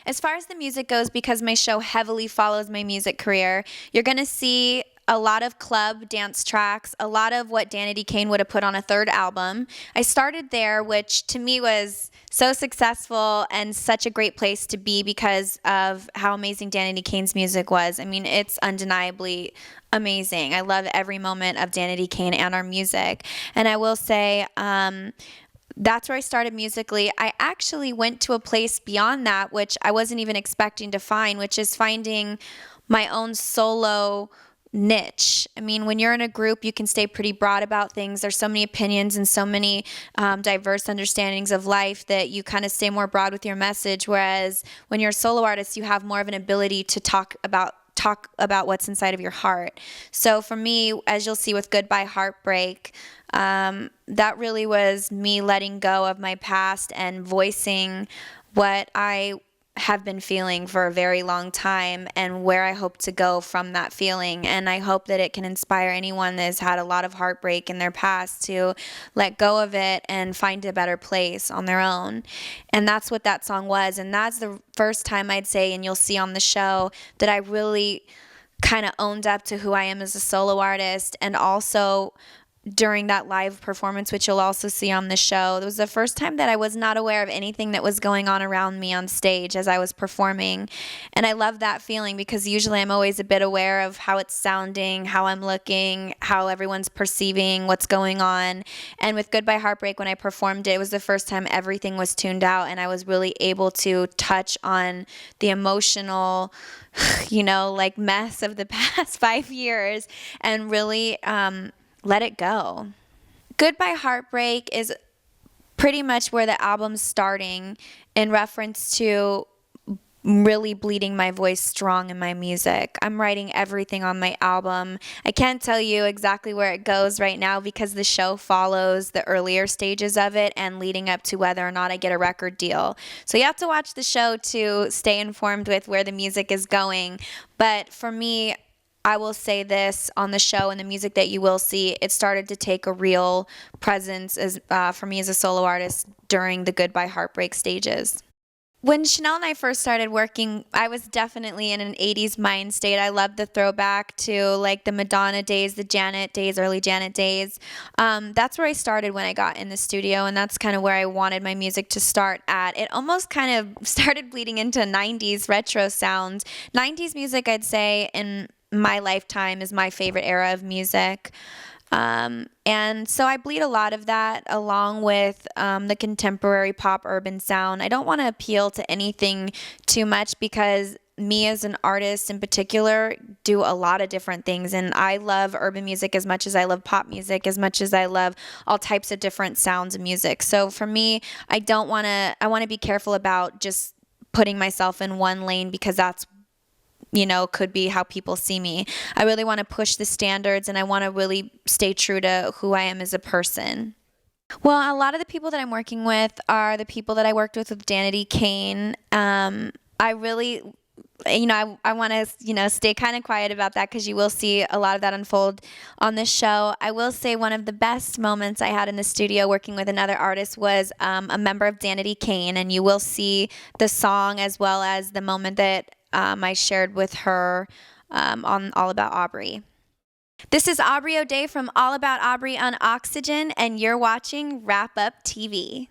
As far as the music goes, because my show heavily follows my music career, you're going to see a lot of club dance tracks, a lot of what Danity Kane would have put on a third album. I started there, which to me was so successful and such a great place to be because of how amazing Danity Kane's music was. I mean, it's undeniably amazing. I love every moment of Danity Kane and our music. And I will say, that's where I started musically. I actually went to a place beyond that, which I wasn't even expecting to find, which is finding my own solo niche. I mean, when you're in a group, you can stay pretty broad about things. There's so many opinions and so many diverse understandings of life that you kind of stay more broad with your message. Whereas when you're a solo artist, you have more of an ability to talk about what's inside of your heart. So for me, as you'll see with Goodbye Heartbreak, that really was me letting go of my past and voicing what I have been feeling for a very long time and where I hope to go from that feeling. And I hope that it can inspire anyone that has had a lot of heartbreak in their past to let go of it and find a better place on their own. And that's what that song was. And that's the first time I'd say, and you'll see on the show, that I really kind of owned up to who I am as a solo artist. And also during that live performance, which you'll also see on the show, it was the first time that I was not aware of anything that was going on around me on stage as I was performing. And I love that feeling because usually I'm always a bit aware of how it's sounding, how I'm looking, how everyone's perceiving what's going on. And with Goodbye Heartbreak, when I performed it, it was the first time everything was tuned out and I was really able to touch on the emotional, like mess of the past 5 years and really, let it go. Goodbye Heartbreak is pretty much where the album's starting in reference to really bleeding my voice strong in my music. I'm writing everything on my album. I can't tell you exactly where it goes right now because the show follows the earlier stages of it and leading up to whether or not I get a record deal. So you have to watch the show to stay informed with where the music is going. But for me, I will say this on the show and the music that you will see, it started to take a real presence for me as a solo artist during the Goodbye Heartbreak stages. When Chanel and I first started working, I was definitely in an 80s mind state. I loved the throwback to like the Madonna days, the Janet days, early Janet days. That's where I started when I got in the studio, and that's kind of where I wanted my music to start at. It almost kind of started bleeding into 90s retro sounds. 90s music, I'd say, in my lifetime is my favorite era of music. And so I bleed a lot of that along with the contemporary pop urban sound. I don't want to appeal to anything too much because me as an artist in particular do a lot of different things, and I love urban music as much as I love pop music, as much as I love all types of different sounds of music. So for me, I want to be careful about just putting myself in one lane because that's could be how people see me. I really want to push the standards and I want to really stay true to who I am as a person. Well, a lot of the people that I'm working with are the people that I worked with Danity Kane. I really, I want to, stay kind of quiet about that because you will see a lot of that unfold on this show. I will say one of the best moments I had in the studio working with another artist was a member of Danity Kane, and you will see the song as well as the moment that I shared with her on All About Aubrey. This is Aubrey O'Day from All About Aubrey on Oxygen, and you're watching Wrap Up TV.